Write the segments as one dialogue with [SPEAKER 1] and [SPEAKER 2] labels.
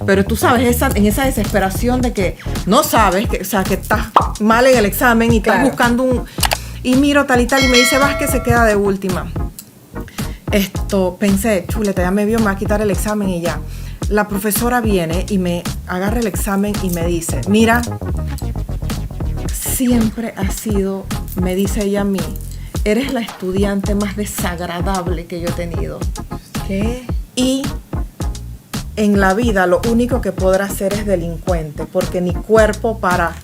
[SPEAKER 1] Pero tú sabes, en esa desesperación de que no sabes, que estás mal en el examen y estás buscando un... Y miro tal y tal, y me dice, Vázquez se queda de última. Pensé, chuleta, ya me vio, me va a quitar el examen y ya. La profesora viene y me agarra el examen y me dice, mira, siempre has sido, me dice ella a mí, eres la estudiante más desagradable que yo he tenido. ¿Qué? Y en la vida lo único que podrás ser es delincuente, porque ni cuerpo para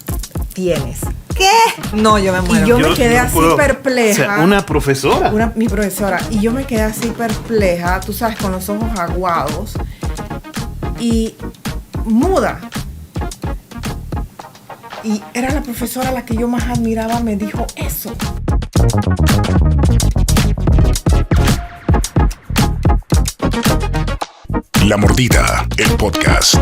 [SPEAKER 1] tienes.
[SPEAKER 2] ¿Qué? No, yo me muero.
[SPEAKER 1] Y yo me quedé así perpleja.
[SPEAKER 3] O sea, ¿una profesora?
[SPEAKER 1] Mi profesora. Y yo me quedé así perpleja, tú sabes, con los ojos aguados y muda. Y era la profesora a la que yo más admiraba, me dijo eso.
[SPEAKER 4] La Mordida, el podcast.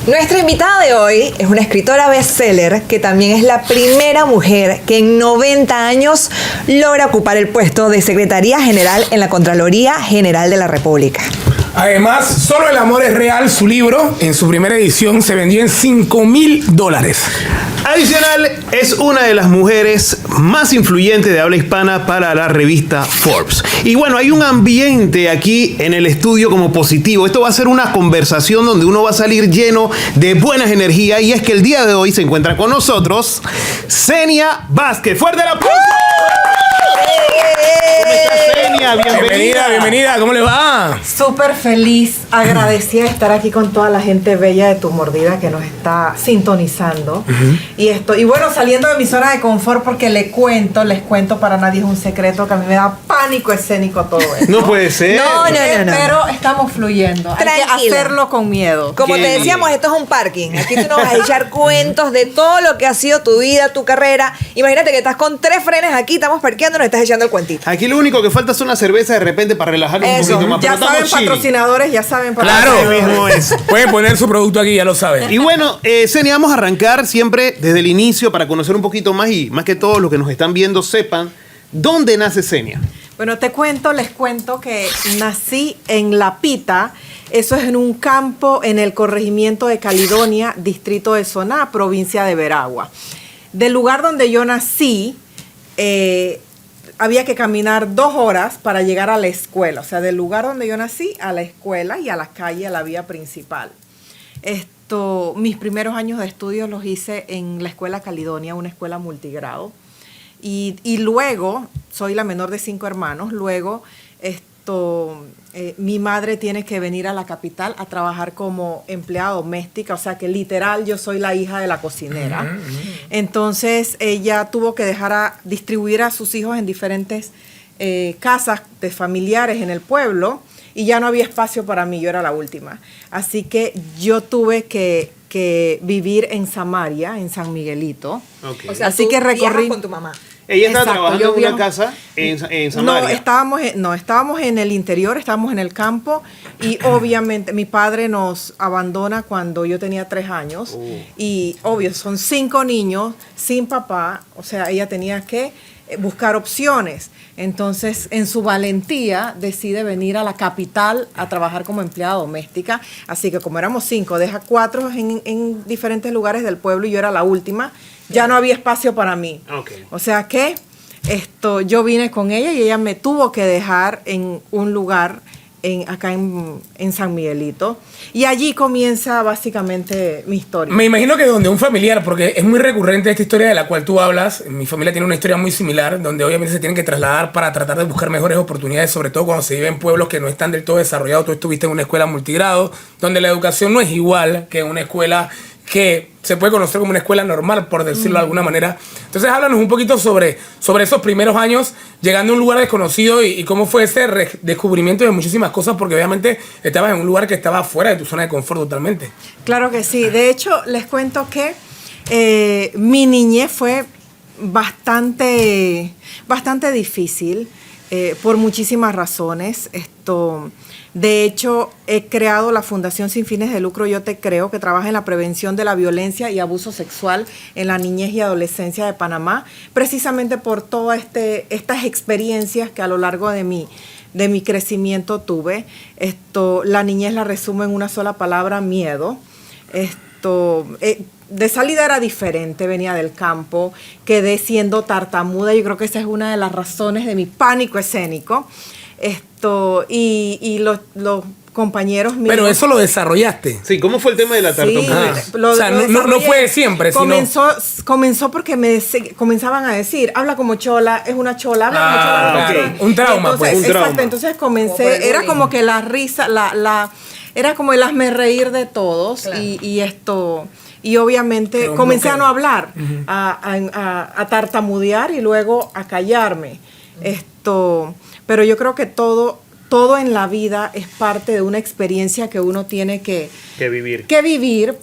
[SPEAKER 2] Nuestra invitada de hoy es una escritora bestseller que también es la primera mujer que en 90 años logra ocupar el puesto de Secretaría General en la Contraloría General de la República.
[SPEAKER 5] Además, Solo el amor es real, su libro, en su primera edición, se vendió en $5,000.
[SPEAKER 3] Adicional, es una de las mujeres más influyentes de habla hispana para la revista Forbes. Y bueno, hay un ambiente aquí en el estudio como positivo. Esto va a ser una conversación donde uno va a salir lleno de buenas energías. Y es que el día de hoy se encuentra con nosotros Xenia Vázquez. ¡Fuerte el aplauso! ¿Cómo estás, Xenia?
[SPEAKER 5] Bienvenida. ¿Cómo le va?
[SPEAKER 1] Súper feliz, agradecida de estar aquí con toda la gente bella de Tu Mordida que nos está sintonizando. Y bueno, saliendo de mi zona de confort porque les cuento, para nadie es un secreto que a mí me da pánico escénico todo esto.
[SPEAKER 3] No puede ser.
[SPEAKER 2] No.
[SPEAKER 1] Pero estamos fluyendo.
[SPEAKER 2] Tranquila.
[SPEAKER 1] Hay que hacerlo con miedo.
[SPEAKER 2] Como te decíamos, esto es un parking. Aquí tú nos vas a echar cuentos de todo lo que ha sido tu vida, tu carrera. Imagínate que estás con 3 frenes aquí, estamos parqueando y nos estás echando el cuentito.
[SPEAKER 3] Aquí lo único que falta es una cerveza de repente para relajarnos un poquito más.
[SPEAKER 1] Ya saben, patrocinadores, ya saben.
[SPEAKER 5] Claro.
[SPEAKER 3] Mismo es.
[SPEAKER 5] Pueden poner su producto aquí, ya lo saben.
[SPEAKER 3] Y bueno, Xenia, vamos a arrancar siempre desde el inicio para conocer un poquito más y más que todos los que nos están viendo sepan dónde nace Xenia.
[SPEAKER 1] Bueno, les cuento que nací en La Pita. Eso es en un campo en el corregimiento de Caledonia, distrito de Soná, provincia de Veragua. Del lugar donde yo nací, había que caminar 2 horas para llegar a la escuela. O sea, del lugar donde yo nací a la escuela y a la calle, a la vía principal. Mis primeros años de estudios los hice en la escuela Caledonia, una escuela multigrado. Y luego, soy la menor de 5 hermanos, luego mi madre tiene que venir a la capital a trabajar como empleada doméstica, o sea que literal yo soy la hija de la cocinera. Entonces ella tuvo que distribuir a sus hijos en diferentes casas de familiares en el pueblo y ya no había espacio para mí, yo era la última. Así que yo tuve que vivir en Samaria, en San Miguelito.
[SPEAKER 3] Okay.
[SPEAKER 2] O sea,
[SPEAKER 1] así
[SPEAKER 2] tú
[SPEAKER 1] que recorrí
[SPEAKER 2] con tu mamá.
[SPEAKER 3] Ella estaba
[SPEAKER 1] Exacto,
[SPEAKER 3] trabajando en una casa en Samaria.
[SPEAKER 1] Estábamos en el interior, estábamos en el campo y obviamente mi padre nos abandona cuando yo tenía 3 años y obvio, son 5 niños sin papá, o sea, ella tenía que buscar opciones. Entonces, en su valentía, decide venir a la capital a trabajar como empleada doméstica. Así que como éramos 5, deja 4 en diferentes lugares del pueblo y yo era la última. Ya no había espacio para mí.
[SPEAKER 3] Okay.
[SPEAKER 1] O sea que yo vine con ella y ella me tuvo que dejar en un lugar acá en San Miguelito. Y allí comienza básicamente mi historia.
[SPEAKER 5] Me imagino que donde un familiar, porque es muy recurrente esta historia de la cual tú hablas, mi familia tiene una historia muy similar, donde obviamente se tienen que trasladar para tratar de buscar mejores oportunidades, sobre todo cuando se vive en pueblos que no están del todo desarrollados. Tú estuviste en una escuela multigrado, donde la educación no es igual que en una escuela que se puede conocer como una escuela normal, por decirlo de alguna manera. Entonces, háblanos un poquito sobre esos primeros años, llegando a un lugar desconocido y cómo fue ese descubrimiento de muchísimas cosas, porque obviamente estabas en un lugar que estaba fuera de tu zona de confort totalmente.
[SPEAKER 1] Claro que sí. De hecho, les cuento que mi niñez fue bastante difícil por muchísimas razones. De hecho, he creado la Fundación Sin Fines de Lucro Yo Te Creo, que trabaja en la prevención de la violencia y abuso sexual en la niñez y adolescencia de Panamá, precisamente por todas estas experiencias que a lo largo de mi de mi crecimiento tuve. La niñez la resumo en una sola palabra: miedo. De salida era diferente, venía del campo, quedé siendo tartamuda. Yo creo que esa es una de las razones de mi pánico escénico. Y los compañeros míos...
[SPEAKER 5] Pero eso lo desarrollaste.
[SPEAKER 3] Sí, ¿cómo fue el tema de la tartamudez?
[SPEAKER 1] Sí,
[SPEAKER 5] O sea, no fue de siempre,
[SPEAKER 1] comenzó porque comenzaban a decir, habla como chola, es una chola, habla como chola.
[SPEAKER 3] Ah,
[SPEAKER 1] es una chola.
[SPEAKER 5] un trauma,
[SPEAKER 1] Entonces,
[SPEAKER 5] pues.
[SPEAKER 3] Un
[SPEAKER 1] exacto,
[SPEAKER 3] trauma.
[SPEAKER 1] entonces
[SPEAKER 2] Como por el
[SPEAKER 1] comencé, era
[SPEAKER 2] bullying.
[SPEAKER 1] como que la risa, era como el hazme reír de todos.
[SPEAKER 2] Claro.
[SPEAKER 1] Y obviamente
[SPEAKER 5] Pero un
[SPEAKER 1] comencé a
[SPEAKER 5] bloqueo.
[SPEAKER 1] no hablar, a tartamudear y luego a callarme. Pero yo creo que todo en la vida es parte de una experiencia que uno tiene que
[SPEAKER 3] vivir.
[SPEAKER 1] vivir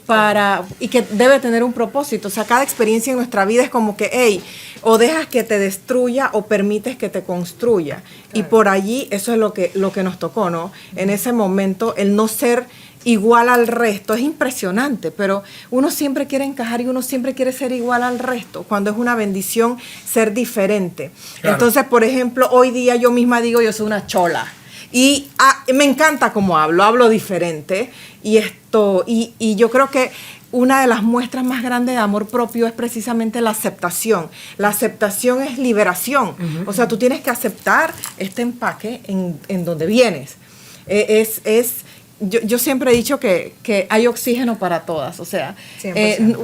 [SPEAKER 1] y que debe tener un propósito. O sea, cada experiencia en nuestra vida es como que, hey, o dejas que te destruya o permites que te construya. Y por allí eso es lo que nos tocó, ¿no? En ese momento, el no ser igual al resto es impresionante, pero uno siempre quiere encajar y uno siempre quiere ser igual al resto, cuando es una bendición ser diferente.
[SPEAKER 5] Claro.
[SPEAKER 1] Entonces, por ejemplo, hoy día yo misma digo, yo soy una chola. Y me encanta cómo hablo diferente. Y yo creo que una de las muestras más grandes de amor propio es precisamente la aceptación. La aceptación es liberación. O sea, tú tienes que aceptar este empaque en donde vienes. Yo siempre he dicho que hay oxígeno para todas. O sea,
[SPEAKER 2] 100%.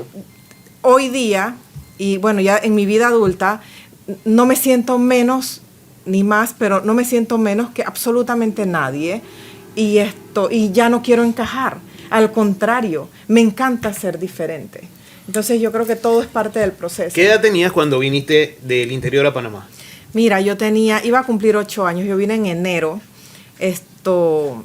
[SPEAKER 1] Hoy día, y bueno, ya en mi vida adulta, no me siento menos ni más, pero no me siento menos que absolutamente nadie. Y ya no quiero encajar. Al contrario, me encanta ser diferente. Entonces yo creo que todo es parte del proceso.
[SPEAKER 3] ¿Qué edad tenías cuando viniste del interior a Panamá?
[SPEAKER 1] Mira, iba a cumplir 8 años. Yo vine en enero.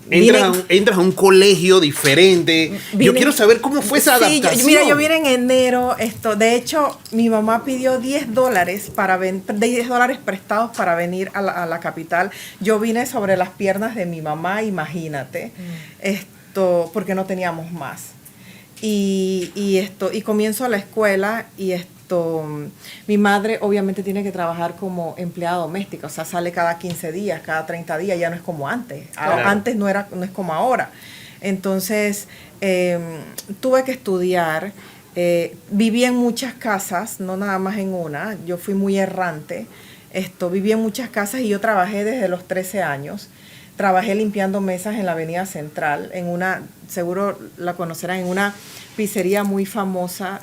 [SPEAKER 3] Entras a un colegio diferente. Yo quiero saber cómo fue esa
[SPEAKER 1] Sí,
[SPEAKER 3] adaptación.
[SPEAKER 1] yo vine en enero. De hecho, mi mamá pidió $10 $10 prestados para venir a la capital. Yo vine sobre las piernas de mi mamá, imagínate. Porque no teníamos más. Y comienzo la escuela y mi madre obviamente tiene que trabajar como empleada doméstica, o sea, sale cada 15 días, cada 30 días, ya no es como antes.
[SPEAKER 3] Claro.
[SPEAKER 1] Antes no es como ahora. Entonces, tuve que estudiar, viví en muchas casas, no nada más en una, yo fui muy errante, viví en muchas casas y yo trabajé desde los 13 años. Trabajé limpiando mesas en la Avenida Central, seguro la conocerán, en una pizzería muy famosa,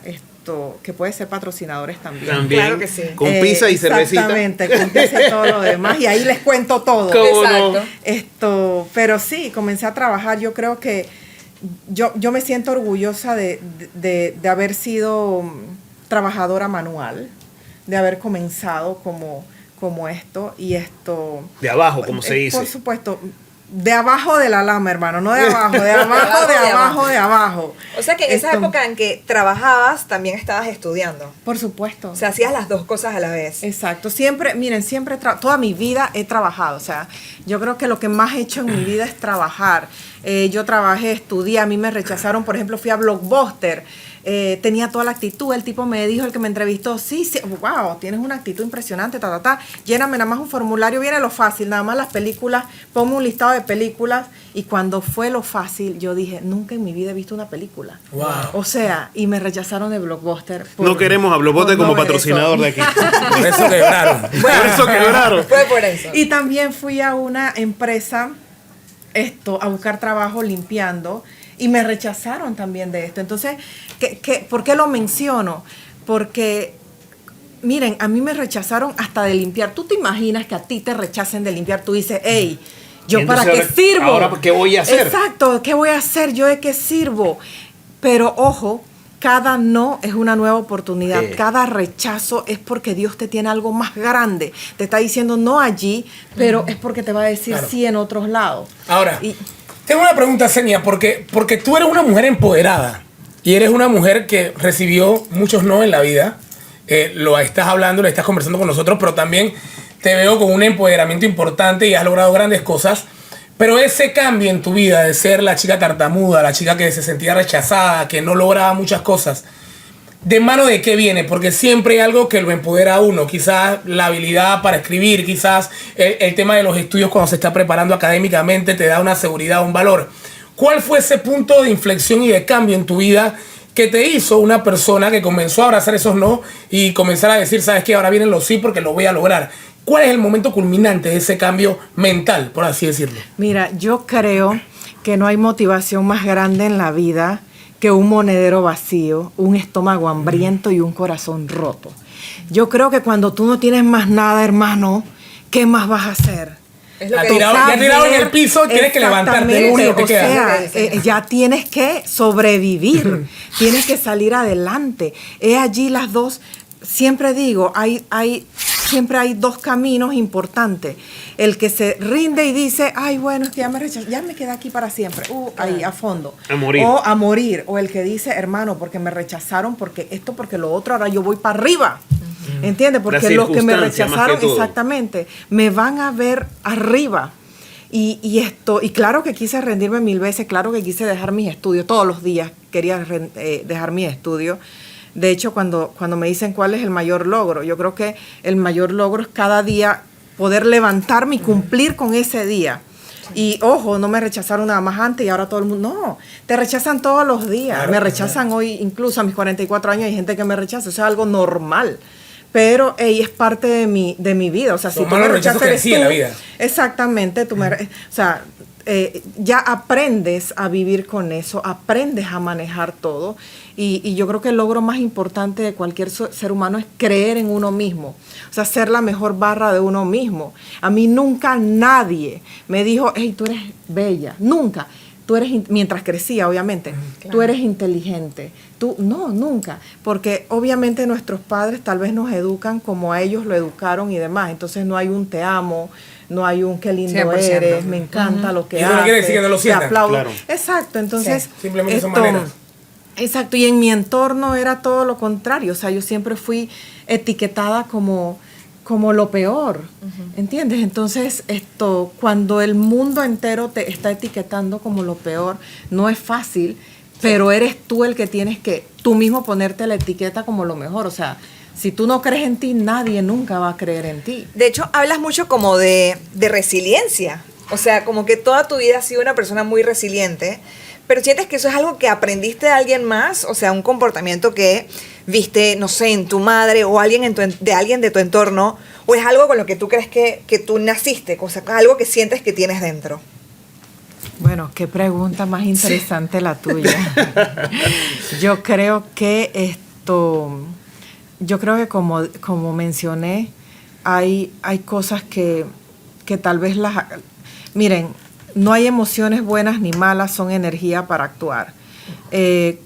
[SPEAKER 1] que puede ser patrocinadores también.
[SPEAKER 3] También,
[SPEAKER 2] Claro que sí.
[SPEAKER 3] con pizza y cervecita.
[SPEAKER 1] Exactamente, con pizza y todo lo demás. Y ahí les cuento todo.
[SPEAKER 3] ¿Cómo no?
[SPEAKER 1] Pero sí, comencé a trabajar. Yo creo que yo me siento orgullosa de haber sido trabajadora manual, de haber comenzado como esto y esto.
[SPEAKER 3] De abajo, como se dice.
[SPEAKER 1] Por supuesto. De abajo de la lama, hermano, no de abajo, de abajo.
[SPEAKER 2] O sea que en esa época en que trabajabas, también estabas estudiando.
[SPEAKER 1] Por supuesto.
[SPEAKER 2] O sea, hacías las dos cosas a la vez.
[SPEAKER 1] Exacto. Siempre, miren, toda mi vida he trabajado. O sea, yo creo que lo que más he hecho en mi vida es trabajar. Yo trabajé, estudié, a mí me rechazaron, por ejemplo, fui a Blockbuster. Tenía toda la actitud, el tipo me dijo, el que me entrevistó, sí, wow, tienes una actitud impresionante, lléname nada más un formulario, viene lo fácil, nada más las películas, ponme un listado de películas, y cuando fue lo fácil, yo dije, nunca en mi vida he visto una película.
[SPEAKER 5] Wow.
[SPEAKER 1] O sea, y me rechazaron de Blockbuster.
[SPEAKER 3] No queremos a Blockbuster
[SPEAKER 1] por
[SPEAKER 3] como
[SPEAKER 1] no ver
[SPEAKER 3] patrocinador
[SPEAKER 1] eso.
[SPEAKER 3] de aquí.
[SPEAKER 5] Por eso quebraron.
[SPEAKER 3] Por eso quebraron.
[SPEAKER 2] Fue por eso.
[SPEAKER 1] Y también fui a una empresa a buscar trabajo limpiando y me rechazaron también de esto. Entonces, ¿por qué lo menciono? Porque, miren, a mí me rechazaron hasta de limpiar. ¿Tú te imaginas que a ti te rechacen de limpiar? Tú dices, hey, ¿yo
[SPEAKER 3] Y
[SPEAKER 1] para
[SPEAKER 3] entonces
[SPEAKER 1] qué sirvo?
[SPEAKER 3] ahora, ¿qué voy a hacer?
[SPEAKER 1] Exacto, ¿qué voy a hacer? ¿Yo de qué sirvo? Pero, ojo, cada no es una nueva oportunidad.
[SPEAKER 3] Sí.
[SPEAKER 1] Cada rechazo es porque Dios te tiene algo más grande. Te está diciendo no allí, pero es porque te va a decir
[SPEAKER 5] Claro.
[SPEAKER 1] sí en otros lados.
[SPEAKER 5] Ahora,
[SPEAKER 1] Y-
[SPEAKER 5] tengo una pregunta, Senia, porque tú eres una mujer empoderada y eres una mujer que recibió muchos no en la vida. Lo estás hablando, lo estás conversando con nosotros, pero también te veo con un empoderamiento importante y has logrado grandes cosas. Pero ese cambio en tu vida de ser la chica tartamuda, la chica que se sentía rechazada, que no lograba muchas cosas, ¿de mano de qué viene? Porque siempre hay algo que lo empodera a uno. Quizás la habilidad para escribir, quizás el tema de los estudios cuando se está preparando académicamente te da una seguridad, un valor. ¿Cuál fue ese punto de inflexión y de cambio en tu vida que te hizo una persona que comenzó a abrazar esos no y comenzar a decir, ¿sabes qué? Ahora vienen los sí porque lo voy a lograr. ¿Cuál es el momento culminante de ese cambio mental, por así decirlo?
[SPEAKER 1] Mira, yo creo que no hay motivación más grande en la vida que un monedero vacío, un estómago hambriento y un corazón roto. Yo creo que cuando tú no tienes más nada, hermano, ¿qué más vas a hacer?
[SPEAKER 5] Ya tirado en el piso, tienes que levantarte, lo único que queda.
[SPEAKER 1] Ya tienes que sobrevivir, tienes que salir adelante. Es allí las dos, siempre digo, siempre hay dos caminos importantes. El que se rinde y dice, ay, bueno, es que ya me rechazó, ya me quedé aquí para siempre, ahí a fondo.
[SPEAKER 3] A morir.
[SPEAKER 1] O a morir. O el que dice, hermano, porque me rechazaron, porque esto, porque lo otro, ahora yo voy para arriba. ¿Entiendes? Porque los que me rechazaron, exactamente, me van a ver arriba. Y claro que quise rendirme 1000 veces, claro que quise dejar mis estudios, todos los días quería dejar mis estudios. De hecho, cuando me dicen cuál es el mayor logro, yo creo que el mayor logro es cada día poder levantarme y cumplir con ese día. Y ojo, no me rechazaron nada más antes y ahora todo el mundo, no, te rechazan todos los días.
[SPEAKER 5] Claro,
[SPEAKER 1] me rechazan hoy, incluso a mis 44 años hay gente que me rechaza, eso es algo normal. Pero ella es parte de mi vida. O sea, si tú me rechazas, eres tú.
[SPEAKER 5] En la vida.
[SPEAKER 1] Exactamente. Ya aprendes a vivir con eso, aprendes a manejar todo. Y yo creo que el logro más importante de cualquier ser humano es creer en uno mismo. O sea, ser la mejor barra de uno mismo. A mí nunca nadie me dijo, hey, tú eres bella. Nunca. Tú eres, mientras crecía, obviamente, claro. Tú eres inteligente. Nunca. Porque obviamente nuestros padres tal vez nos educan como a ellos lo educaron y demás. Entonces no hay un te amo, no hay un qué lindo 100%. Eres, me encanta lo que haces.
[SPEAKER 5] Eso no quiere decir que no lo sientan.
[SPEAKER 1] Te aplaudo.
[SPEAKER 3] Claro.
[SPEAKER 1] Exacto, entonces.
[SPEAKER 5] Sí, simplemente son maneras.
[SPEAKER 1] Exacto, y en mi entorno era todo lo contrario. O sea, yo siempre fui etiquetada como lo peor, ¿entiendes? Entonces, cuando el mundo entero te está etiquetando como lo peor, no es fácil, pero eres tú el que tienes que tú mismo ponerte la etiqueta como lo mejor. O sea, si tú no crees en ti, nadie nunca va a creer en ti.
[SPEAKER 2] De hecho, hablas mucho como de resiliencia. O sea, como que toda tu vida has sido una persona muy resiliente, pero ¿sientes que eso es algo que aprendiste de alguien más? O sea, un comportamiento que viste, no sé, en tu madre o alguien de alguien de tu entorno, o es algo con lo que tú crees que tú naciste, o sea, algo que sientes que tienes dentro.
[SPEAKER 1] Bueno, qué pregunta más interesante la tuya. Yo creo que como mencioné, hay cosas que tal vez miren, no hay emociones buenas ni malas, son energía para actuar.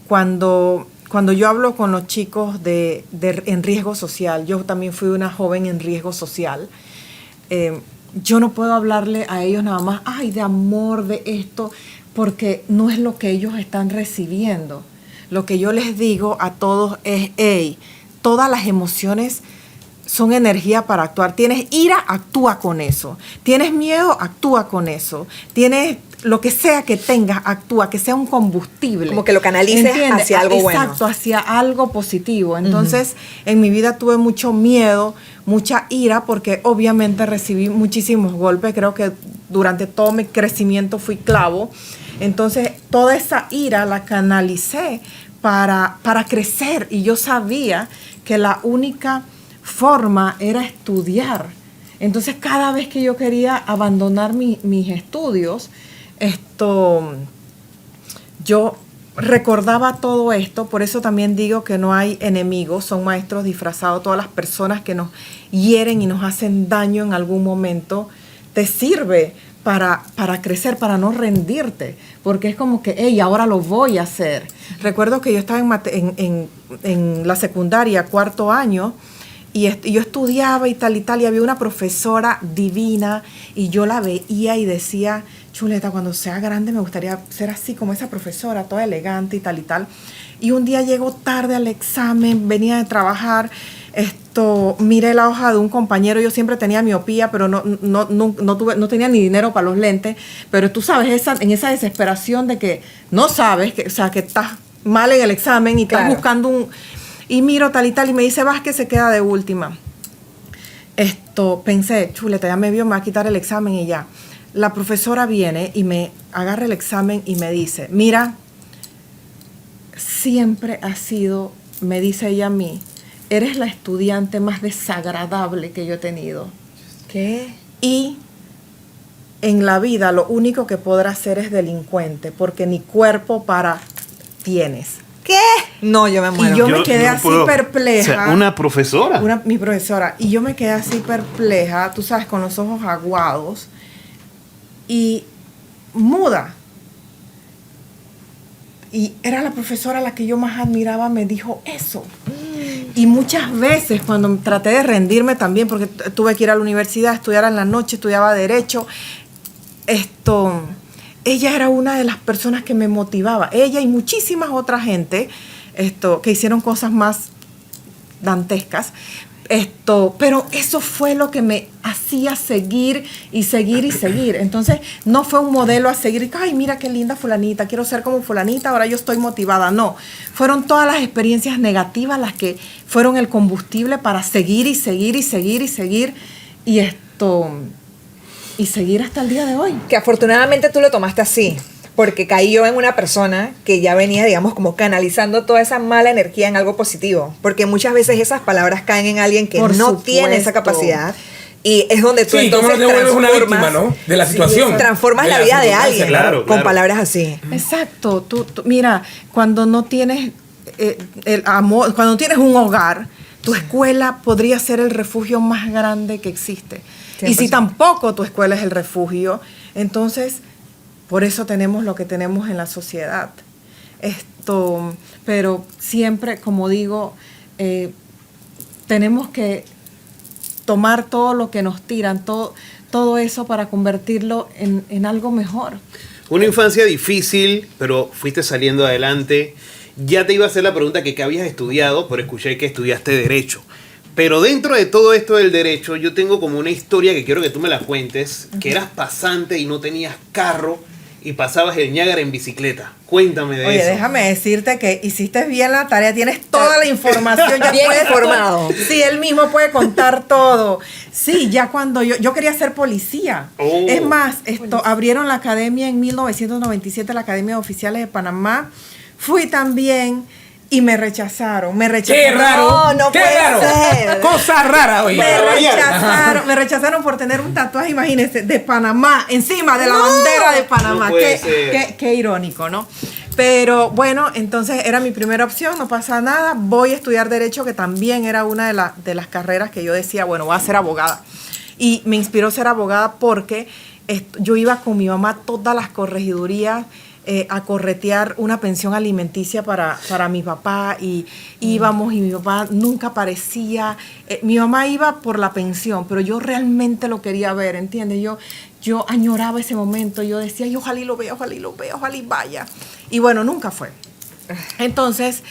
[SPEAKER 1] Cuando yo hablo con los chicos en riesgo social, yo también fui una joven en riesgo social, yo no puedo hablarle a ellos nada más, ay, de amor, de esto, porque no es lo que ellos están recibiendo. Lo que yo les digo a todos es, hey, todas las emociones son energía para actuar. Tienes ira, actúa con eso. Tienes miedo, actúa con eso. Tienes lo que sea que tengas, actúa, que sea un combustible.
[SPEAKER 2] Como que lo canalices, ¿entiendes?, hacia algo bueno.
[SPEAKER 1] Exacto, hacia algo positivo. Entonces, en mi vida tuve mucho miedo, mucha ira, porque obviamente recibí muchísimos golpes. Creo que durante todo mi crecimiento fui clavo. Entonces, toda esa ira la canalicé para crecer. Y yo sabía que la única forma era estudiar. Entonces, cada vez que yo quería abandonar mis estudios, yo recordaba todo esto. Por eso también digo que no hay enemigos, son maestros disfrazados. Todas las personas que nos hieren y nos hacen daño en algún momento, te sirve para crecer, para no rendirte, porque es como que, hey, ahora lo voy a hacer. Recuerdo que yo estaba en la secundaria, 4º año, y yo estudiaba y tal, y había una profesora divina, y yo la veía y decía, chuleta, cuando sea grande me gustaría ser así como esa profesora, toda elegante y tal. Y un día llego tarde al examen, venía de trabajar, miré la hoja de un compañero. Yo siempre tenía miopía, pero no tenía ni dinero para los lentes. Pero tú sabes, en esa desesperación de que no sabes, que estás mal en el examen y estás buscando y miro tal y tal, y me dice, Vázquez se queda de última. Pensé, chuleta, ya me vio, me va a quitar el examen y ya. La profesora viene y me agarra el examen y me dice, mira, siempre has sido, me dice ella a mí, eres la estudiante más desagradable que yo he tenido.
[SPEAKER 2] ¿Qué?
[SPEAKER 1] Y en la vida lo único que podrás ser es delincuente, porque ni cuerpo para tienes.
[SPEAKER 2] ¿Qué? No, yo me muero.
[SPEAKER 1] Y yo me quedé
[SPEAKER 3] no
[SPEAKER 1] así
[SPEAKER 3] puedo.
[SPEAKER 1] perpleja.
[SPEAKER 3] O sea, una profesora.
[SPEAKER 1] Mi profesora. Y yo me quedé así perpleja, tú sabes, con los ojos aguados y muda. Y era la profesora a la que yo más admiraba, me dijo eso. Y muchas veces cuando traté de rendirme también, porque tuve que ir a la universidad, estudiar en la noche, estudiaba Derecho, ella era una de las personas que me motivaba. Ella y muchísimas otras gente que hicieron cosas más dantescas. Pero eso fue lo que me hacía seguir y seguir y seguir. Entonces, no fue un modelo a seguir. Ay, mira qué linda fulanita, quiero ser como fulanita, ahora yo estoy motivada. No, fueron todas las experiencias negativas las que fueron el combustible para seguir y seguir y seguir y seguir. Y seguir hasta el día de hoy.
[SPEAKER 2] Que afortunadamente tú lo tomaste así, porque caí yo en una persona que ya venía, digamos, como canalizando toda esa mala energía en algo positivo, porque muchas veces esas palabras caen en alguien que
[SPEAKER 1] Por
[SPEAKER 2] no
[SPEAKER 1] supuesto.
[SPEAKER 2] tiene esa capacidad, y es donde tú
[SPEAKER 5] Sí, ¿cómo
[SPEAKER 2] entonces
[SPEAKER 5] no te vuelves una
[SPEAKER 2] transformas,
[SPEAKER 5] víctima, no? De la situación.
[SPEAKER 2] transformas
[SPEAKER 5] De
[SPEAKER 2] la
[SPEAKER 5] la
[SPEAKER 2] vida de
[SPEAKER 5] circunstancia,
[SPEAKER 2] alguien
[SPEAKER 3] claro,
[SPEAKER 2] con
[SPEAKER 3] claro.
[SPEAKER 2] palabras así.
[SPEAKER 1] Exacto. Tú, mira, cuando no tienes el amor, cuando tienes un hogar, tu escuela podría ser el refugio más grande que existe. Y si
[SPEAKER 2] 100%.
[SPEAKER 1] tampoco tu escuela es el refugio, entonces por eso tenemos lo que tenemos en la sociedad. Pero siempre, como digo, tenemos que tomar todo lo que nos tiran, todo eso para convertirlo en algo mejor.
[SPEAKER 3] Una infancia difícil, pero fuiste saliendo adelante. Ya te iba a hacer la pregunta que qué habías estudiado, pero escuché que estudiaste Derecho. Pero dentro de todo esto del derecho, yo tengo como una historia que quiero que tú me la cuentes, que eras pasante y no tenías carro y pasabas el Niágara en bicicleta. Cuéntame de
[SPEAKER 1] Oye,
[SPEAKER 3] eso.
[SPEAKER 1] déjame decirte que hiciste bien la tarea, tienes toda la información. Ya
[SPEAKER 2] Bien
[SPEAKER 1] puedes-
[SPEAKER 2] informado.
[SPEAKER 1] Sí, él mismo puede contar todo. Sí, ya cuando yo quería ser policía.
[SPEAKER 3] Oh.
[SPEAKER 1] Es más, abrieron la academia en 1997, la Academia de Oficiales de Panamá. Fui también y me rechazaron.
[SPEAKER 5] ¡Qué raro!
[SPEAKER 2] No
[SPEAKER 5] ¡Qué
[SPEAKER 2] puede
[SPEAKER 5] raro!
[SPEAKER 2] ser.
[SPEAKER 5] Cosa rara, oye.
[SPEAKER 1] Me rechazaron por tener un tatuaje, imagínense, de Panamá, encima de la bandera de Panamá.
[SPEAKER 3] No puede ser.
[SPEAKER 1] Qué irónico, ¿no? Pero bueno, entonces era mi primera opción, no pasa nada. Voy a estudiar Derecho, que también era una de las carreras que yo decía, bueno, voy a ser abogada. Y me inspiró ser abogada porque yo iba con mi mamá a todas las corregidurías, a corretear una pensión alimenticia para mi papá, y íbamos y mi papá nunca aparecía. Mi mamá iba por la pensión, pero yo realmente lo quería ver, ¿entiendes? Yo añoraba ese momento, yo decía, y ojalá y lo vea, ojalá y lo vea, ojalá y vaya. Y bueno, nunca fue. Entonces,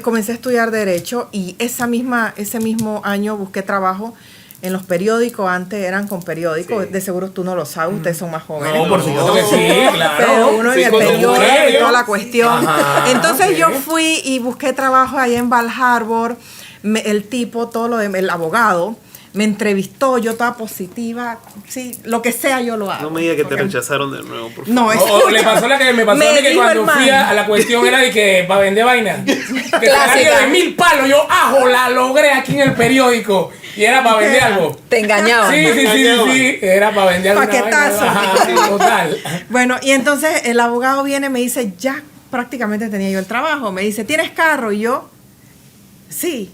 [SPEAKER 1] comencé a estudiar Derecho y ese mismo año busqué trabajo en los periódicos. Antes eran con periódicos,
[SPEAKER 3] Sí.
[SPEAKER 1] de seguro tú no lo sabes, ustedes son más jóvenes.
[SPEAKER 5] No, por supuesto que sí, claro.
[SPEAKER 1] Pero uno en
[SPEAKER 3] Sí,
[SPEAKER 1] el
[SPEAKER 3] con los
[SPEAKER 1] periódico y
[SPEAKER 5] mujeres.
[SPEAKER 1] toda la cuestión.
[SPEAKER 5] Ajá,
[SPEAKER 1] Entonces
[SPEAKER 5] ok.
[SPEAKER 1] yo fui y busqué trabajo ahí en Val Harbor. El tipo, el abogado, me entrevistó, yo estaba positiva. Sí, lo que sea yo lo hago.
[SPEAKER 3] No me digas que te
[SPEAKER 1] Porque-
[SPEAKER 3] rechazaron de nuevo, por favor.
[SPEAKER 1] No,
[SPEAKER 5] O le pasó la que me pasó a mí, que
[SPEAKER 1] dijo
[SPEAKER 5] cuando
[SPEAKER 1] el
[SPEAKER 5] fui
[SPEAKER 1] man.
[SPEAKER 5] a la cuestión era de que para vender vaina. Que
[SPEAKER 2] Clásica.
[SPEAKER 5] salario de 1000 palos. Yo, la logré aquí en el periódico. Y era para vender algo.
[SPEAKER 2] Te engañaban.
[SPEAKER 5] Sí. Era para vender alguna
[SPEAKER 1] Paquetazo.
[SPEAKER 5] vaina. Ajá, total.
[SPEAKER 1] Bueno, y entonces el abogado viene y me dice, ya prácticamente tenía yo el trabajo. Me dice, ¿tienes carro? Y yo, sí.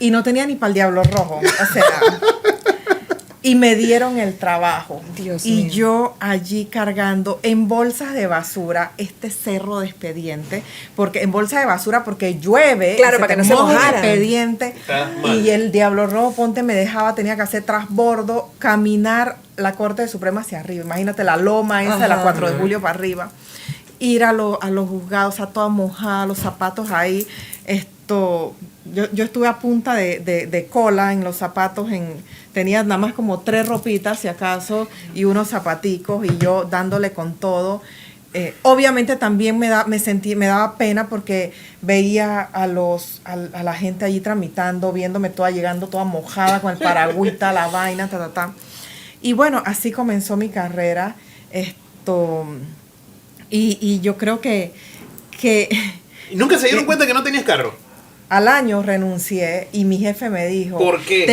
[SPEAKER 1] Y no tenía ni para el Diablo Rojo. O sea, y me dieron el trabajo.
[SPEAKER 2] Dios
[SPEAKER 1] y
[SPEAKER 2] mío.
[SPEAKER 1] yo allí cargando en bolsas de basura este cerro de expediente, porque en bolsa de basura porque llueve,
[SPEAKER 2] Claro,
[SPEAKER 1] y
[SPEAKER 2] para
[SPEAKER 1] te
[SPEAKER 2] que no se
[SPEAKER 1] moja el
[SPEAKER 2] mojaran.
[SPEAKER 1] expediente.
[SPEAKER 3] Estás mal.
[SPEAKER 1] Y el Diablo Rojo, ponte, me dejaba, tenía que hacer trasbordo, caminar la Corte Suprema hacia arriba. Imagínate la loma esa de la
[SPEAKER 2] Ajá.
[SPEAKER 1] 4 de julio para arriba. Ir a los juzgados, a toda mojada, los zapatos ahí. Yo estuve a punta de cola en los zapatos, tenía nada más como 3 ropitas si acaso y unos zapaticos, y yo dándole con todo. Obviamente también me daba pena porque veía a la gente allí tramitando, viéndome toda, llegando toda mojada con el paragüita, la vaina, Y bueno, así comenzó mi carrera. Y yo creo que
[SPEAKER 3] ¿Y nunca se dieron cuenta que no tenías carro?
[SPEAKER 1] al año renuncié y mi jefe me dijo,
[SPEAKER 3] ¿por qué?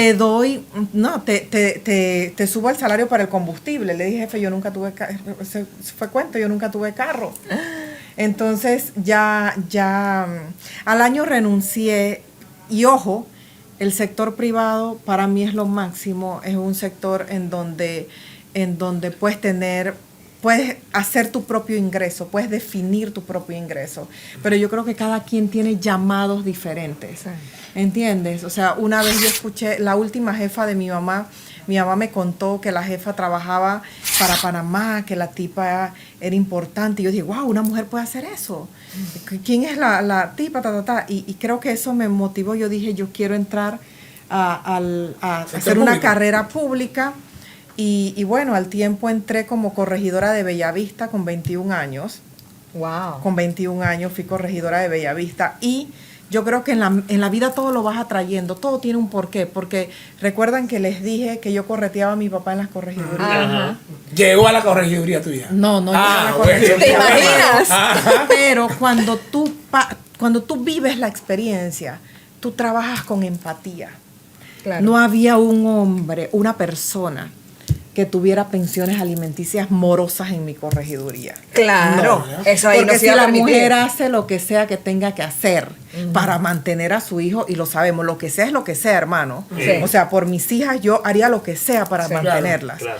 [SPEAKER 1] Te subo el salario para el combustible. Le dije, jefe, yo nunca tuve carro. Se fue cuento, yo nunca tuve carro. Entonces ya al año renuncié. Y ojo, el sector privado para mí es lo máximo. Es un sector en donde puedes hacer tu propio ingreso, puedes definir tu propio ingreso, pero yo creo que cada quien tiene llamados diferentes, ¿entiendes? O sea, una vez yo escuché, la última jefa de mi mamá me contó que la jefa trabajaba para Panamá, que la tipa era importante, y yo dije, wow, una mujer puede hacer eso. ¿Quién es la tipa? Y creo que eso me motivó. Yo dije, yo quiero entrar a hacer una carrera pública. Y bueno, al tiempo entré como corregidora de Bellavista con 21 años.
[SPEAKER 2] Wow.
[SPEAKER 1] Con 21 años fui corregidora de Bellavista. Y yo creo que en la vida todo lo vas atrayendo, todo tiene un porqué. Porque recuerdan que les dije que yo correteaba a mi papá en las corregidurías.
[SPEAKER 2] Ajá.
[SPEAKER 5] Llegó a la corregiduría tuya.
[SPEAKER 1] No llegó a la
[SPEAKER 5] bueno.
[SPEAKER 1] corregiduría.
[SPEAKER 2] ¿Te imaginas?
[SPEAKER 1] Pero cuando tú vives la experiencia, tú trabajas con empatía.
[SPEAKER 2] Claro.
[SPEAKER 1] No había un hombre, una persona que tuviera pensiones alimenticias morosas en mi corregiduría.
[SPEAKER 2] Claro,
[SPEAKER 5] No,
[SPEAKER 2] eso ahí
[SPEAKER 1] Porque
[SPEAKER 2] no se
[SPEAKER 1] si
[SPEAKER 2] iba a
[SPEAKER 1] la
[SPEAKER 2] permitir.
[SPEAKER 1] mujer hace lo que sea que tenga que hacer para mantener a su hijo, y lo sabemos, lo que sea es lo que sea, hermano.
[SPEAKER 2] Sí.
[SPEAKER 1] O sea, por mis hijas yo haría lo que sea para
[SPEAKER 2] Sí,
[SPEAKER 1] mantenerlas.
[SPEAKER 3] Claro.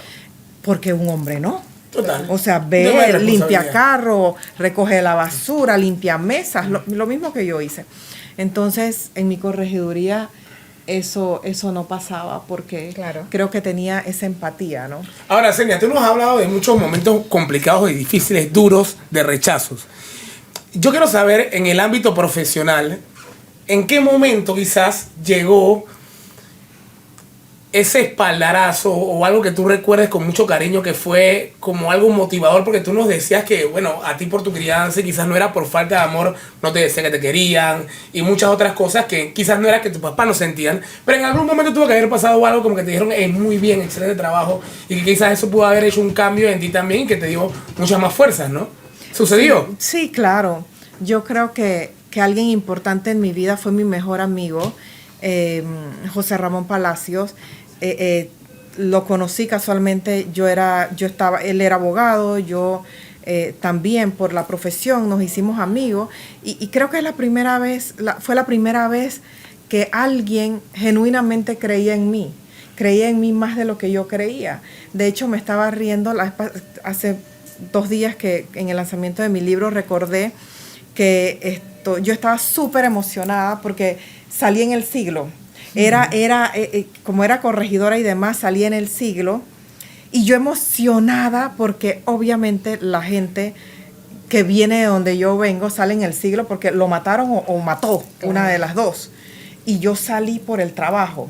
[SPEAKER 1] Porque un hombre no.
[SPEAKER 5] Total.
[SPEAKER 1] O sea,
[SPEAKER 5] No hay
[SPEAKER 1] ve,
[SPEAKER 5] responsabilidad.
[SPEAKER 1] limpia carro, recoge la basura, limpia mesas, lo mismo que yo hice. Entonces, en mi corregiduría eso no pasaba porque
[SPEAKER 2] Claro.
[SPEAKER 1] creo que tenía esa empatía, ¿no?
[SPEAKER 5] Ahora, Senia, tú nos has hablado de muchos momentos complicados y difíciles, duros, de rechazos. Yo quiero saber, en el ámbito profesional, ¿en qué momento quizás llegó ese espaldarazo o algo que tú recuerdes con mucho cariño que fue como algo motivador? Porque tú nos decías que, bueno, a ti por tu crianza quizás no era por falta de amor, no te decían que te querían y muchas otras cosas que quizás no era que tu papá no sentían, pero en algún momento tuvo que haber pasado algo como que te dijeron, muy bien, excelente trabajo, y que quizás eso pudo haber hecho un cambio en ti también y que te dio muchas más fuerzas, ¿no? ¿Sucedió?
[SPEAKER 1] Sí, claro. Yo creo que alguien importante en mi vida fue mi mejor amigo, José Ramón Palacios. Lo conocí casualmente, él era abogado, yo también por la profesión nos hicimos amigos y creo que es fue la primera vez que alguien genuinamente creía en mí más de lo que yo creía. De hecho, me estaba riendo hace 2 días que en el lanzamiento de mi libro recordé que yo estaba súper emocionada porque salí en El Siglo. Como era corregidora y demás, salí en El Siglo y yo emocionada porque obviamente la gente que viene de donde yo vengo sale en El Siglo porque lo mataron o mató, una de las dos. Y yo salí por el trabajo,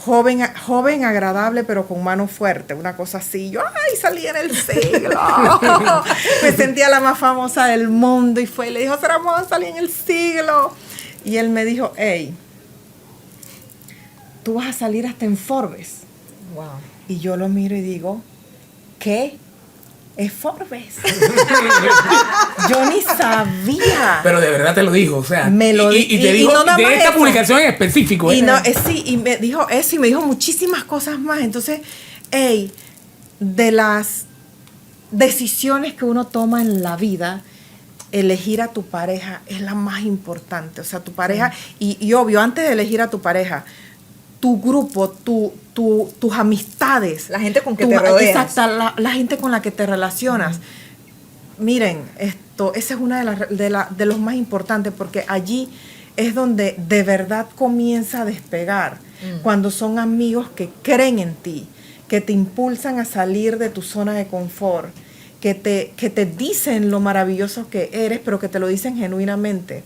[SPEAKER 1] joven, agradable, pero con mano fuerte, una cosa así. Yo, salí en El Siglo. Me sentía la más famosa del mundo y le dijo, Ramón, salí en El Siglo. Y él me dijo, hey, tú vas a salir hasta en Forbes.
[SPEAKER 2] Wow.
[SPEAKER 1] Y yo lo miro y digo, ¿qué? Es Forbes. Yo ni sabía.
[SPEAKER 5] Pero de verdad te lo dijo, o sea.
[SPEAKER 1] Me lo
[SPEAKER 5] y te
[SPEAKER 1] y
[SPEAKER 5] dijo
[SPEAKER 1] no nada
[SPEAKER 5] de
[SPEAKER 1] más
[SPEAKER 5] esta
[SPEAKER 1] eso.
[SPEAKER 5] publicación en específico.
[SPEAKER 1] Y me dijo eso y me dijo muchísimas cosas más. Entonces, de las decisiones que uno toma en la vida, elegir a tu pareja es la más importante. O sea, tu pareja, y obvio, antes de elegir a tu pareja, tu grupo, tus amistades.
[SPEAKER 2] La gente con que te rodeas.
[SPEAKER 1] Exacto, la gente con la que te relacionas. Miren, ese es una de los más importantes porque allí es donde de verdad comienza a despegar. Cuando son amigos que creen en ti, que te impulsan a salir de tu zona de confort, que te dicen lo maravilloso que eres, pero que te lo dicen genuinamente.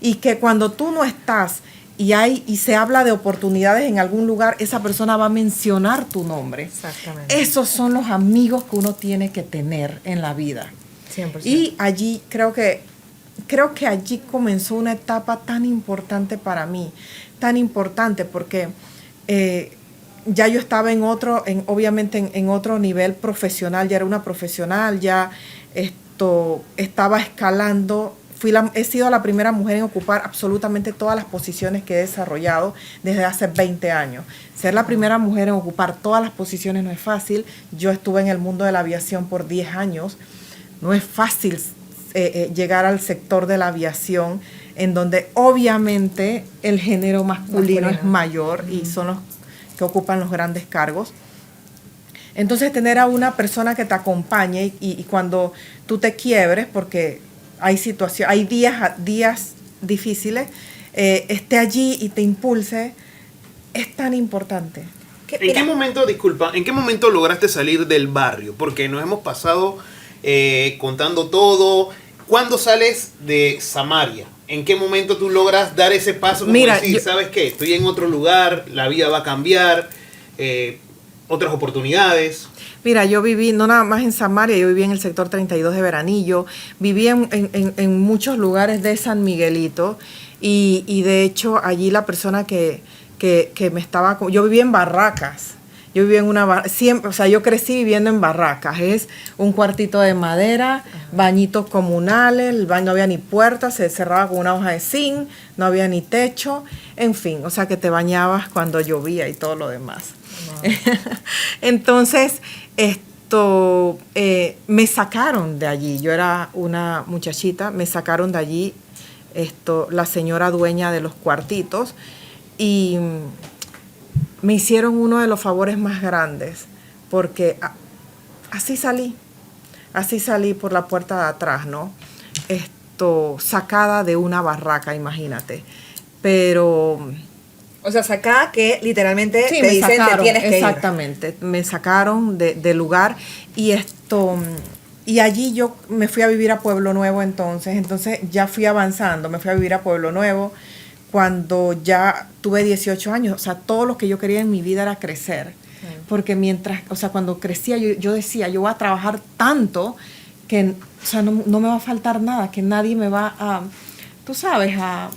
[SPEAKER 1] Y que cuando tú no estás y se habla de oportunidades en algún lugar, esa persona va a mencionar tu nombre.
[SPEAKER 2] Exactamente.
[SPEAKER 1] Esos son los amigos que uno tiene que tener en la vida.
[SPEAKER 2] 100%.
[SPEAKER 1] Y allí creo que allí comenzó una etapa tan importante para mí, tan importante porque ya yo estaba obviamente en otro nivel profesional, ya era una profesional, ya estaba escalando. He sido la primera mujer en ocupar absolutamente todas las posiciones que he desarrollado desde hace 20 años. Ser la primera mujer en ocupar todas las posiciones no es fácil. Yo estuve en el mundo de la aviación por 10 años. No es fácil llegar al sector de la aviación, en donde obviamente el género masculino es mayor y son los que ocupan los grandes cargos. Entonces, tener a una persona que te acompañe y cuando tú te quiebres, porque hay días difíciles, esté allí y te impulse, es tan importante.
[SPEAKER 3] ¿En qué momento lograste salir del barrio? Porque nos hemos pasado contando todo. ¿Cuándo sales de Samaria? ¿En qué momento tú logras dar ese paso? Como decir, ¿sabes qué? Estoy en otro lugar, la vida va a cambiar, otras oportunidades.
[SPEAKER 1] Mira, yo viví no nada más en Samaria, yo viví en el sector 32 de Veranillo, viví en muchos lugares de San Miguelito y de hecho allí la persona que me estaba... Yo viví en barracas. Yo viví en yo crecí viviendo en barracas. Es un cuartito de madera, bañitos comunales, el baño no había ni puerta, se cerraba con una hoja de zinc, no había ni techo, en fin, o sea que te bañabas cuando llovía y todo lo demás. Wow. Entonces, me sacaron de allí. Yo era una muchachita, me sacaron de allí la señora dueña de los cuartitos y me hicieron uno de los favores más grandes, porque así salí por la puerta de atrás, ¿no? Sacada de una barraca, imagínate. Pero...
[SPEAKER 2] O sea, sacada que literalmente
[SPEAKER 1] sí,
[SPEAKER 2] te dicen
[SPEAKER 1] sacaron,
[SPEAKER 2] te tienes que
[SPEAKER 1] exactamente, ir. Me sacaron del lugar y allí yo me fui a vivir a Pueblo Nuevo entonces ya fui avanzando, me fui a vivir a Pueblo Nuevo cuando ya tuve 18 años, o sea, todo lo que yo quería en mi vida era crecer, porque cuando crecía yo decía, yo voy a trabajar tanto que, o sea, no me va a faltar nada, que nadie me va a, tú sabes, a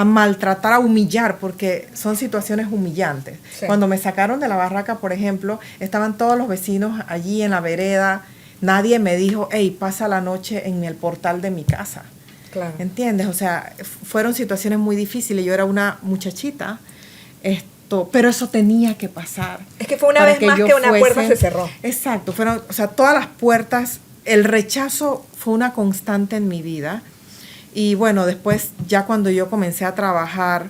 [SPEAKER 1] maltratar, a humillar, porque son situaciones humillantes. Sí. Cuando me sacaron de la barraca, por ejemplo, estaban todos los vecinos allí en la vereda, nadie me dijo, hey, pasa la noche en el portal de mi casa. Claro. ¿Entiendes? O sea, fueron situaciones muy difíciles. Yo era una muchachita, pero eso tenía que pasar.
[SPEAKER 2] Es que fue una vez más que una puerta se cerró.
[SPEAKER 1] Exacto. Todas las puertas, el rechazo fue una constante en mi vida. Y bueno, después, ya cuando yo comencé a trabajar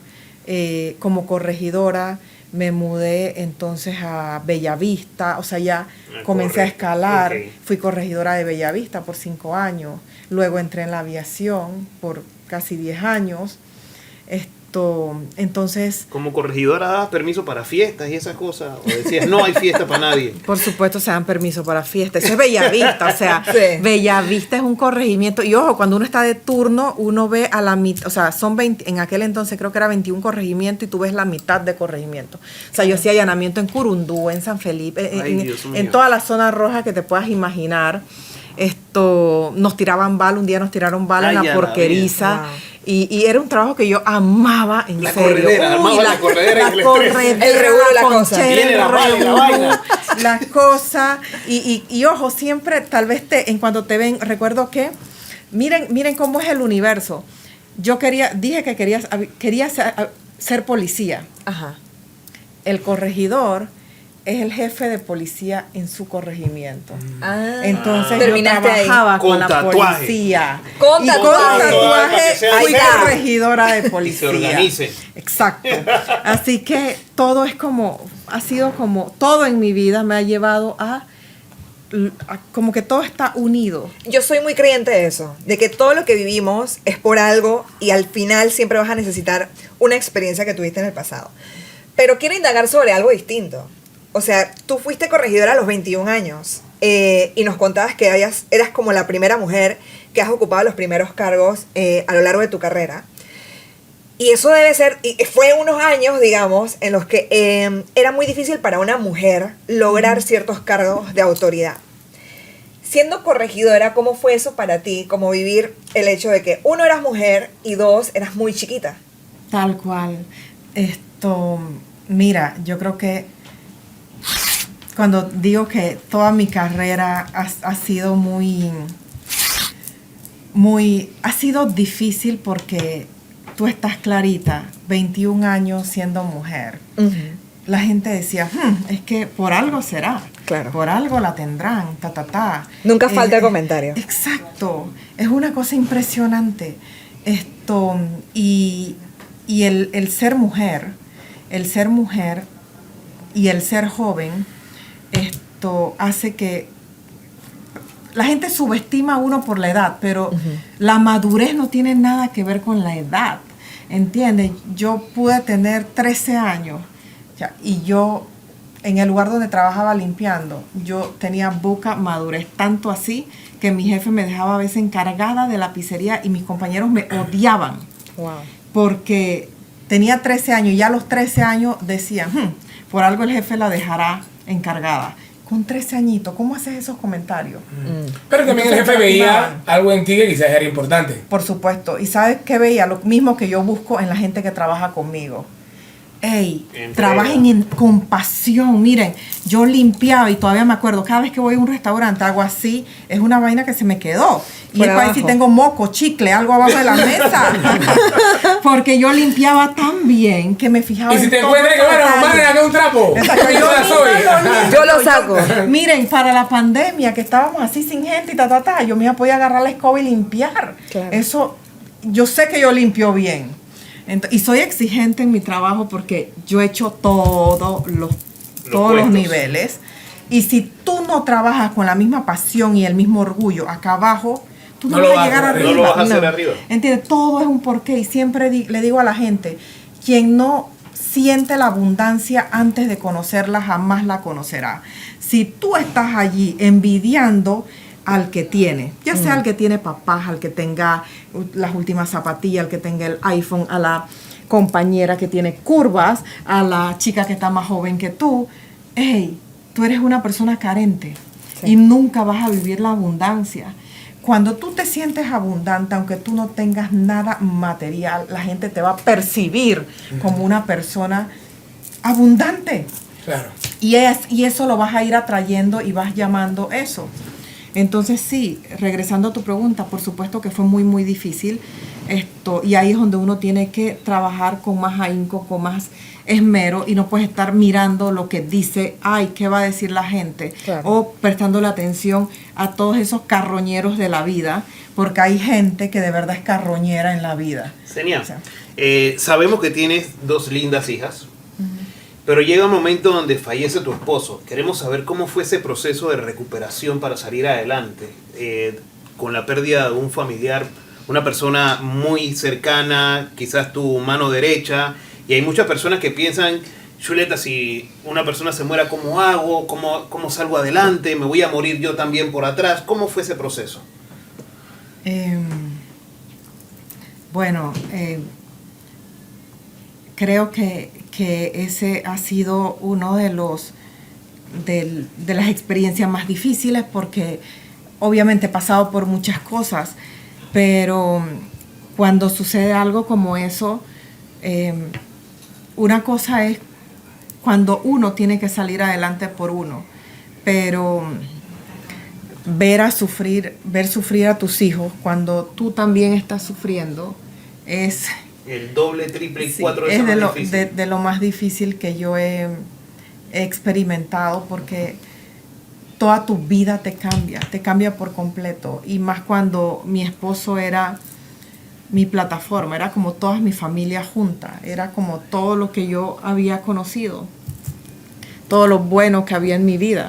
[SPEAKER 1] como corregidora, me mudé entonces a Bellavista, o sea, ya comencé a escalar, fui corregidora de Bellavista por 5 años, luego entré en la aviación por casi 10 años, entonces...
[SPEAKER 3] ¿Como corregidora dabas permiso para fiestas y esas cosas? ¿O decías, no hay fiesta para nadie?
[SPEAKER 1] Por supuesto se dan permiso para fiestas, eso es Bellavista, o sea, sí. Bellavista es un corregimiento, y ojo, cuando uno está de turno, uno ve a la mitad, o sea, son 20, en aquel entonces creo que era 21 corregimientos, y tú ves la mitad de corregimiento. O sea, yo hacía allanamiento en Curundú, en San Felipe, en toda la zona roja que te puedas imaginar. Nos tiraban bala, un día nos tiraron bala en la porqueriza. Wow. Y era un trabajo que yo amaba, en
[SPEAKER 3] la
[SPEAKER 1] serio.
[SPEAKER 3] La corredera,
[SPEAKER 1] el revuelo, la cosa.
[SPEAKER 3] Viene la vaina.
[SPEAKER 1] Las cosas. Y ojo, siempre, tal vez en cuanto te ven, recuerdo que, miren cómo es el universo. Yo dije que quería ser policía. Ajá. El corregidor es el jefe de policía en su corregimiento. Entonces yo trabajaba con la policía.
[SPEAKER 2] Con
[SPEAKER 1] tatuaje fui corregidora de policía.
[SPEAKER 3] Y se organice.
[SPEAKER 1] Exacto. Así que todo ha sido como, todo en mi vida me ha llevado a como que todo está unido.
[SPEAKER 2] Yo soy muy creyente de eso, de que todo lo que vivimos es por algo y al final siempre vas a necesitar una experiencia que tuviste en el pasado. Pero quiero indagar sobre algo distinto. O sea, tú fuiste corregidora a los 21 años y nos contabas que eras como la primera mujer que has ocupado los primeros cargos a lo largo de tu carrera. Y eso debe ser, y fue unos años, digamos, en los que era muy difícil para una mujer lograr ciertos cargos de autoridad. Siendo corregidora, ¿cómo fue eso para ti? ¿Cómo vivir el hecho de que, uno, eras mujer y dos, eras muy chiquita?
[SPEAKER 1] Tal cual. Mira, yo creo que cuando digo que toda mi carrera ha sido ha sido difícil porque tú estás clarita, 21 años siendo mujer.
[SPEAKER 2] Uh-huh.
[SPEAKER 1] La gente decía, es que por algo será.
[SPEAKER 2] Claro.
[SPEAKER 1] Por algo la tendrán,
[SPEAKER 2] Nunca falta el comentario.
[SPEAKER 1] Exacto. Es una cosa impresionante. Y el ser mujer y el ser joven, hace que la gente subestima a uno por la edad, pero la madurez no tiene nada que ver con la edad, ¿entiendes? Yo pude tener 13 años y yo, en el lugar donde trabajaba limpiando, yo tenía poca madurez, tanto así que mi jefe me dejaba a veces encargada de la pizzería y mis compañeros me odiaban.
[SPEAKER 2] Wow.
[SPEAKER 1] Porque tenía 13 años y ya a los 13 años decían, por algo el jefe la dejará encargada. Con 13 añitos, ¿cómo haces esos comentarios?
[SPEAKER 5] Pero también el jefe veía algo en ti que quizás era importante.
[SPEAKER 1] Por supuesto. ¿Y sabes qué veía? Lo mismo que yo busco en la gente que trabaja conmigo. Ey, trabajen con pasión. Miren, yo limpiaba y todavía me acuerdo, cada vez que voy a un restaurante hago así, es una vaina que se me quedó. Y
[SPEAKER 2] Por
[SPEAKER 1] es para ver si tengo moco, chicle, algo abajo de la mesa. Porque yo limpiaba tan bien que me fijaba
[SPEAKER 5] Y si
[SPEAKER 1] en
[SPEAKER 5] te
[SPEAKER 1] todos
[SPEAKER 5] encuentras que,
[SPEAKER 1] los
[SPEAKER 5] bueno,
[SPEAKER 1] detalles.
[SPEAKER 5] manden acá un trapo.
[SPEAKER 1] Exacto,
[SPEAKER 5] Yo la soy.
[SPEAKER 2] Yo lo saco.
[SPEAKER 1] Miren, para la pandemia, que estábamos así sin gente y yo me podía agarrar la escoba y limpiar.
[SPEAKER 2] Claro.
[SPEAKER 1] Eso, yo sé que yo limpio bien. Y soy exigente en mi trabajo porque yo he hecho todos los niveles. Y si tú no trabajas con la misma pasión y el mismo orgullo acá abajo, tú no vas a llegar arriba.
[SPEAKER 3] No lo vas a hacer arriba.
[SPEAKER 1] ¿Entiendes? Todo es un porqué. Y siempre le digo a la gente, quien no siente la abundancia antes de conocerla, jamás la conocerá. Si tú estás allí envidiando al que tiene, ya sea al que tiene papás, al que tenga las últimas zapatillas, al que tenga el iPhone, a la compañera que tiene curvas, a la chica que está más joven que tú, hey, tú eres una persona carente y nunca vas a vivir la abundancia. Cuando tú te sientes abundante, aunque tú no tengas nada material, la gente te va a percibir como una persona abundante.
[SPEAKER 5] Claro.
[SPEAKER 1] Y eso lo vas a ir atrayendo y vas llamando eso. Entonces sí, regresando a tu pregunta, por supuesto que fue muy, muy difícil y ahí es donde uno tiene que trabajar con más ahínco, con más esmero y no puedes estar mirando lo que dice, ay, ¿qué va a decir la gente?
[SPEAKER 2] Claro.
[SPEAKER 1] O prestándole atención a todos esos carroñeros de la vida, porque hay gente que de verdad es carroñera en la vida.
[SPEAKER 3] Senia,
[SPEAKER 1] O sea,
[SPEAKER 3] sabemos que tienes 2 lindas hijas, pero llega un momento donde fallece tu esposo. Queremos saber cómo fue ese proceso de recuperación para salir adelante con la pérdida de un familiar, una persona muy cercana, quizás tu mano derecha, y hay muchas personas que piensan, Chuleta, si una persona se muera, ¿cómo hago? ¿Cómo salgo adelante? ¿Me voy a morir yo también por atrás? ¿Cómo fue ese proceso?
[SPEAKER 1] Creo que ese ha sido uno de las experiencias más difíciles porque obviamente he pasado por muchas cosas, pero cuando sucede algo como eso, una cosa es cuando uno tiene que salir adelante por uno, pero ver sufrir a tus hijos cuando tú también estás sufriendo es...
[SPEAKER 3] El doble, triple y
[SPEAKER 1] Sí,
[SPEAKER 3] cuatro
[SPEAKER 1] es
[SPEAKER 3] veces más difícil.
[SPEAKER 1] de lo más difícil que yo he experimentado porque toda tu vida te cambia por completo. Y más cuando mi esposo era mi plataforma, era como toda mi familia junta, era como todo lo que yo había conocido, todo lo bueno que había en mi vida.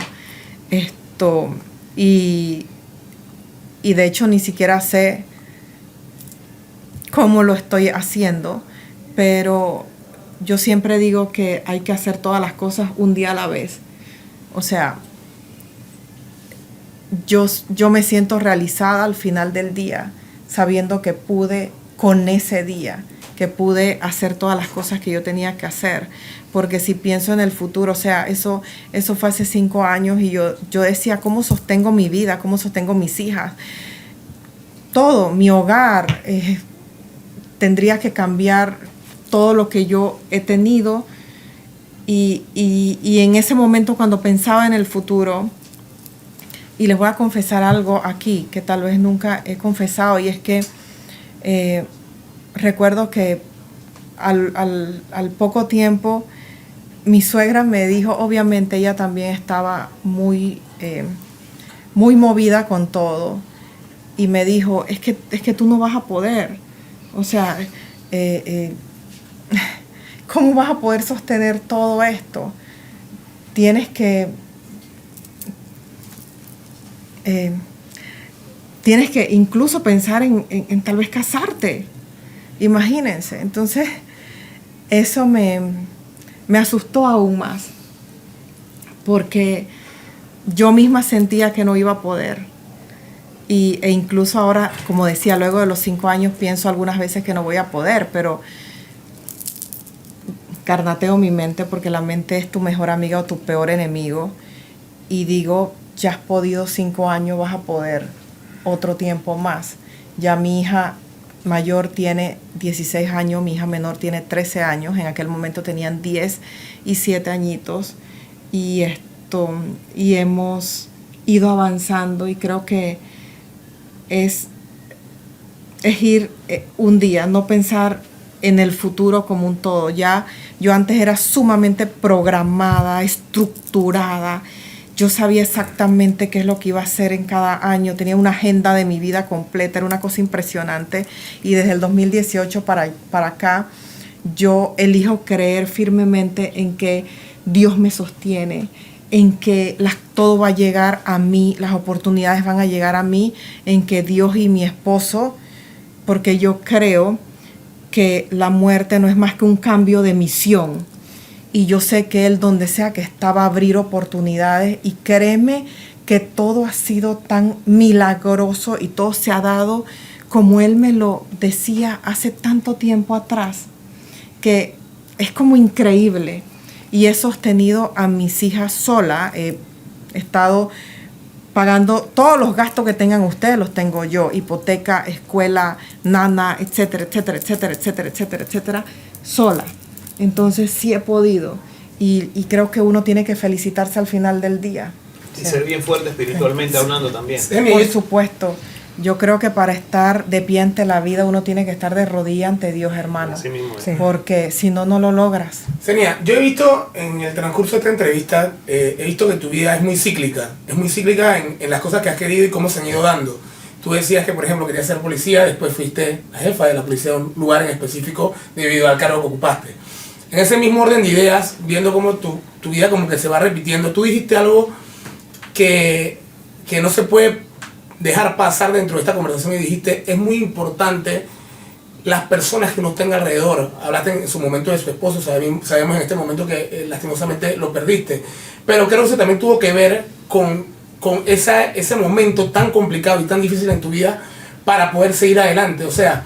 [SPEAKER 1] Y de hecho ni siquiera sé cómo lo estoy haciendo, pero yo siempre digo que hay que hacer todas las cosas un día a la vez. O sea, yo me siento realizada al final del día, sabiendo que pude con ese día, que pude hacer todas las cosas que yo tenía que hacer. Porque si pienso en el futuro, o sea, eso fue hace 5 años y yo decía, ¿cómo sostengo mi vida? ¿Cómo sostengo mis hijas? Todo, mi hogar, tendría que cambiar todo lo que yo he tenido. Y en ese momento, cuando pensaba en el futuro, y les voy a confesar algo aquí que tal vez nunca he confesado, y es que recuerdo que al poco tiempo mi suegra me dijo, obviamente ella también estaba muy movida con todo, y me dijo, es que tú no vas a poder, o sea, ¿cómo vas a poder sostener todo esto? Tienes que incluso pensar en tal vez casarte. Imagínense. Entonces, eso me asustó aún más. Porque yo misma sentía que no iba a poder. E incluso ahora, como decía, luego de los 5 años, pienso algunas veces que no voy a poder, pero carnateo mi mente, porque la mente es tu mejor amiga o tu peor enemigo. Y digo, ya has podido 5 años, vas a poder otro tiempo más. Ya mi hija mayor tiene 16 años, mi hija menor tiene 13 años. En aquel momento tenían 10 y 7 añitos. Y hemos ido avanzando, y creo que es ir un día, no pensar en el futuro como un todo. Ya yo antes era sumamente programada, estructurada. Yo sabía exactamente qué es lo que iba a hacer en cada año. Tenía una agenda de mi vida completa. Era una cosa impresionante. Y desde el 2018 para acá, yo elijo creer firmemente en que Dios me sostiene, en que todo va a llegar a mí, las oportunidades van a llegar a mí, en que Dios y mi esposo, porque yo creo que la muerte no es más que un cambio de misión. Y yo sé que Él, donde sea que está, va a abrir oportunidades. Y créeme que todo ha sido tan milagroso y todo se ha dado como Él me lo decía hace tanto tiempo atrás, que es como increíble. Y he sostenido a mis hijas sola. He estado pagando todos los gastos que tengan ustedes, los tengo yo. Hipoteca, escuela, nana, etcétera, etcétera, etcétera, etcétera, etcétera, etcétera, sola. Entonces sí he podido, y creo que uno tiene que felicitarse al final del día.
[SPEAKER 3] Y ser bien fuerte espiritualmente hablando también.
[SPEAKER 1] Por supuesto. Yo creo que para estar de pie ante la vida uno tiene que estar de rodilla ante Dios, hermano.
[SPEAKER 3] Así mismo es.
[SPEAKER 2] Sí.
[SPEAKER 1] Porque si no, no lo logras.
[SPEAKER 5] Senia, yo he visto en el transcurso de esta entrevista, he visto que tu vida es muy cíclica. Es muy cíclica en las cosas que has querido y cómo se han ido dando. Tú decías que, por ejemplo, querías ser policía, después fuiste la jefa de la policía de un lugar en específico debido al cargo que ocupaste. En ese mismo orden de ideas, viendo cómo tu vida como que se va repitiendo, tú dijiste algo que no se puede dejar pasar dentro de esta conversación, y dijiste, es muy importante las personas que uno tenga alrededor. Hablaste en su momento de su esposo, sabemos en este momento que lastimosamente lo perdiste, pero creo que eso también tuvo que ver con ese momento tan complicado y tan difícil en tu vida para poder seguir adelante. O sea,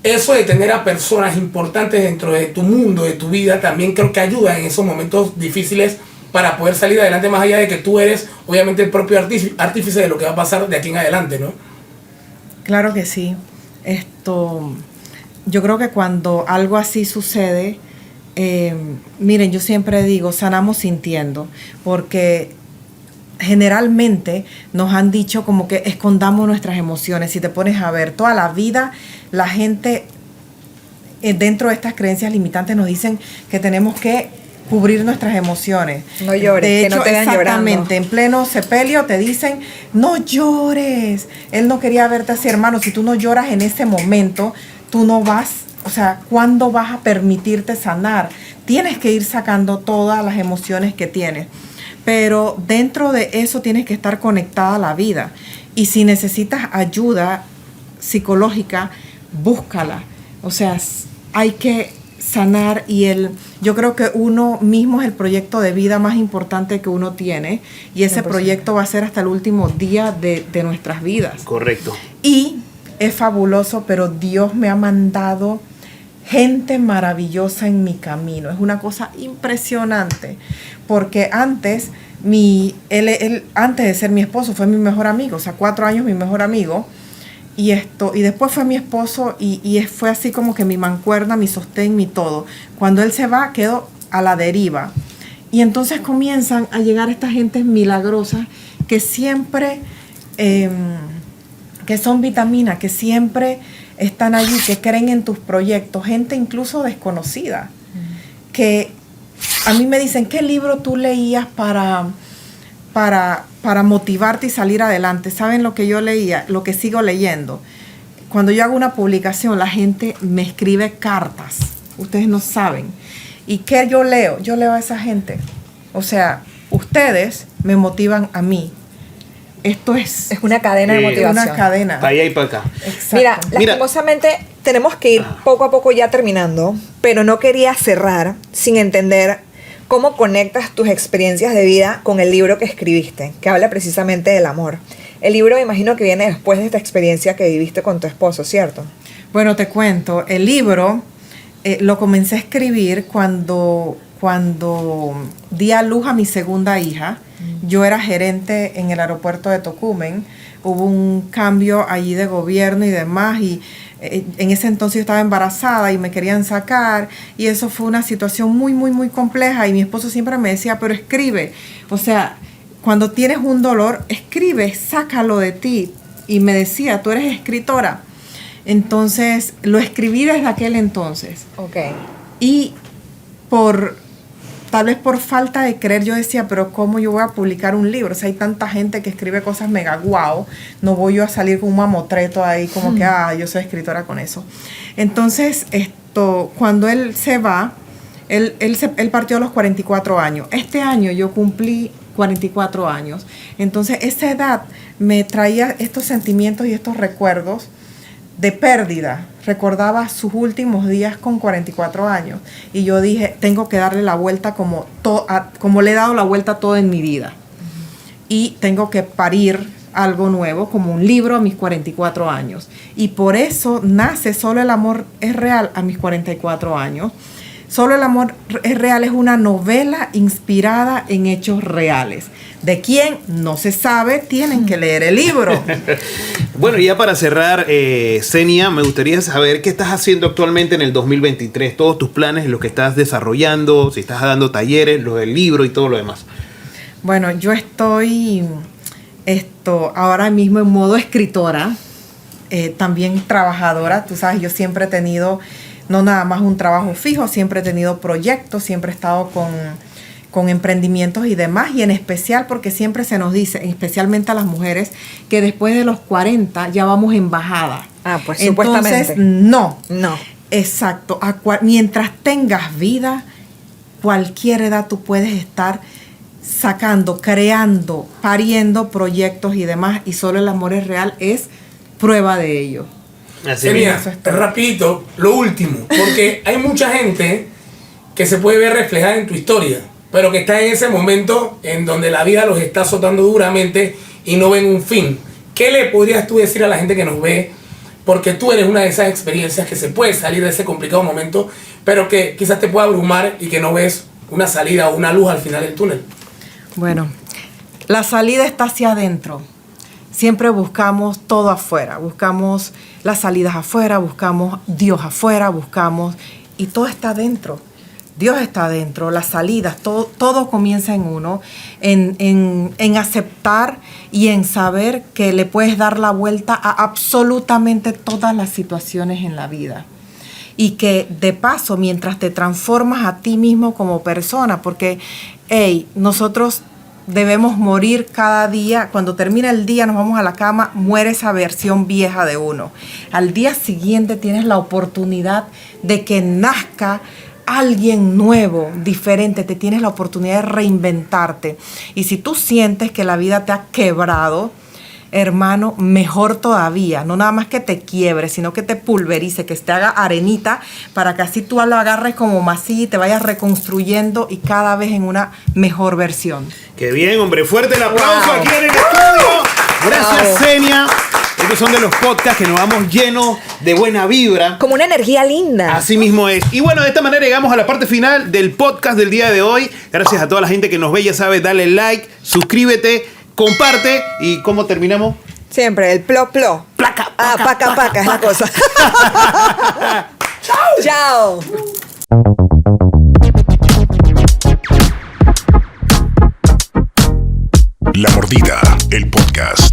[SPEAKER 5] eso de tener a personas importantes dentro de tu mundo, de tu vida, también creo que ayuda en esos momentos difíciles para poder salir adelante, más allá de que tú eres obviamente el propio artífice de lo que va a pasar de aquí en adelante, ¿no?
[SPEAKER 1] Claro que sí. Yo creo que cuando algo así sucede, miren, yo siempre digo, sanamos sintiendo, porque generalmente nos han dicho como que escondamos nuestras emociones. Si te pones a ver, toda la vida la gente dentro de estas creencias limitantes nos dicen que tenemos que cubrir nuestras emociones.
[SPEAKER 2] No llores,
[SPEAKER 1] de hecho,
[SPEAKER 2] que no te vean
[SPEAKER 1] exactamente,
[SPEAKER 2] llorando.
[SPEAKER 1] en pleno sepelio te dicen, no llores. Él no quería verte así, hermano. Si tú no lloras en ese momento, tú no vas, o sea, ¿cuándo vas a permitirte sanar? Tienes que ir sacando todas las emociones que tienes. Pero dentro de eso tienes que estar conectada a la vida. Y si necesitas ayuda psicológica, búscala. O sea, hay que sanar, y yo creo que uno mismo es el proyecto de vida más importante que uno tiene, y ese
[SPEAKER 2] 100%.
[SPEAKER 1] proyecto va a ser hasta el último día de nuestras vidas.
[SPEAKER 3] Correcto.
[SPEAKER 1] Y es fabuloso, pero Dios me ha mandado gente maravillosa en mi camino. Es una cosa impresionante, porque antes, él, antes de ser mi esposo, fue mi mejor amigo, o sea, 4 años mi mejor amigo, y después fue mi esposo, y fue así como que mi mancuerna, mi sostén, mi todo. Cuando él se va, quedo a la deriva. Y entonces comienzan a llegar estas gentes milagrosas que siempre, que son vitaminas, que siempre están allí, que creen en tus proyectos, gente incluso desconocida, que a mí me dicen, ¿qué libro tú leías para motivarte y salir adelante? ¿Saben lo que yo leía? Lo que sigo leyendo. Cuando yo hago una publicación, la gente me escribe cartas. Ustedes no saben. ¿Y qué yo leo? Yo leo a esa gente. O sea, ustedes me motivan a mí. Esto es
[SPEAKER 2] una cadena de motivación.
[SPEAKER 1] Una cadena.
[SPEAKER 3] Para allá y para acá.
[SPEAKER 1] Exacto.
[SPEAKER 2] Mira, lastimosamente tenemos que ir poco a poco ya terminando, pero no quería cerrar sin entender cómo conectas tus experiencias de vida con el libro que escribiste, que habla precisamente del amor. El libro me imagino que viene después de esta experiencia que viviste con tu esposo, ¿cierto?
[SPEAKER 1] Bueno, te cuento, el libro lo comencé a escribir cuando di a luz a mi segunda hija. Yo era gerente en el aeropuerto de Tocumen. Hubo un cambio allí de gobierno y demás, y en ese entonces yo estaba embarazada y me querían sacar, y eso fue una situación muy, muy, muy compleja, y mi esposo siempre me decía, pero escribe, o sea, cuando tienes un dolor, escribe, sácalo de ti, y me decía, tú eres escritora. Entonces lo escribí desde aquel entonces.
[SPEAKER 2] Okay.
[SPEAKER 1] Y tal vez por falta de creer, yo decía, pero ¿cómo yo voy a publicar un libro? O sea, hay tanta gente que escribe cosas mega guau, no voy yo a salir con un mamotreto ahí como que, yo soy escritora con eso. Entonces, cuando él se va, él partió a los 44 años. Este año yo cumplí 44 años. Entonces, esa edad me traía estos sentimientos y estos recuerdos de pérdida. Recordaba sus últimos días con 44 años. Y yo dije, tengo que darle la vuelta como le he dado la vuelta a todo en mi vida. Y tengo que parir algo nuevo, como un libro a mis 44 años. Y por eso nace Solo el amor es real a mis 44 años. Solo el amor es real es una novela inspirada en hechos reales. ¿De quién? No se sabe, tienen que leer el libro.
[SPEAKER 3] Bueno, ya para cerrar, Zenia, me gustaría saber qué estás haciendo actualmente en el 2023, todos tus planes, lo que estás desarrollando, si estás dando talleres, lo del libro y todo lo demás.
[SPEAKER 1] Bueno, yo estoy ahora mismo en modo escritora, también trabajadora. Tú sabes, yo siempre he tenido no nada más un trabajo fijo, siempre he tenido proyectos, siempre he estado con emprendimientos y demás, y en especial porque siempre se nos dice, especialmente a las mujeres, que después de los 40 ya vamos en bajada.
[SPEAKER 2] Pues
[SPEAKER 1] entonces,
[SPEAKER 2] supuestamente.
[SPEAKER 1] No.
[SPEAKER 2] Exacto.
[SPEAKER 1] Mientras tengas vida, cualquier edad tú puedes estar sacando, creando, pariendo proyectos y demás, y Solo el amor es real es prueba de ello.
[SPEAKER 3] Así
[SPEAKER 5] Mira, rapidito, lo último, porque hay mucha gente que se puede ver reflejada en tu historia, pero que está en ese momento en donde la vida los está azotando duramente y no ven un fin. ¿Qué le podrías tú decir a la gente que nos ve? Porque tú eres una de esas experiencias que se puede salir de ese complicado momento, pero que quizás te pueda abrumar y que no ves una salida o una luz al final del túnel. Bueno,
[SPEAKER 1] la salida está hacia adentro. Siempre buscamos todo afuera, buscamos las salidas afuera, buscamos Dios afuera, y todo está adentro. Dios está adentro, las salidas, todo comienza en uno, en aceptar y en saber que le puedes dar la vuelta a absolutamente todas las situaciones en la vida. Y que de paso, mientras te transformas a ti mismo como persona, porque nosotros debemos morir cada día. Cuando termina el día, nos vamos a la cama, muere esa versión vieja de uno. Al día siguiente tienes la oportunidad de que nazca alguien nuevo, diferente. Te tienes la oportunidad de reinventarte. Y si tú sientes que la vida te ha quebrado, hermano, mejor todavía. No nada más que te quiebre, sino que te pulverice, que te haga arenita, para que así tú lo agarres como masilla y te vayas reconstruyendo y cada vez en una mejor versión.
[SPEAKER 3] Qué bien, hombre. Fuerte el aplauso aquí en el estudio. Gracias, Zenia. Estos son de los podcasts que nos vamos llenos de buena vibra.
[SPEAKER 2] Como una energía linda.
[SPEAKER 3] Así mismo es. Y bueno, de esta manera llegamos a la parte final del podcast del día de hoy. Gracias a toda la gente que nos ve, ya sabe, dale like, suscríbete, comparte. ¿Y cómo terminamos?
[SPEAKER 2] Siempre, el plo plo.
[SPEAKER 3] Placa,
[SPEAKER 2] Paca, paca, es la cosa. Chao.
[SPEAKER 4] La Mordida, el podcast.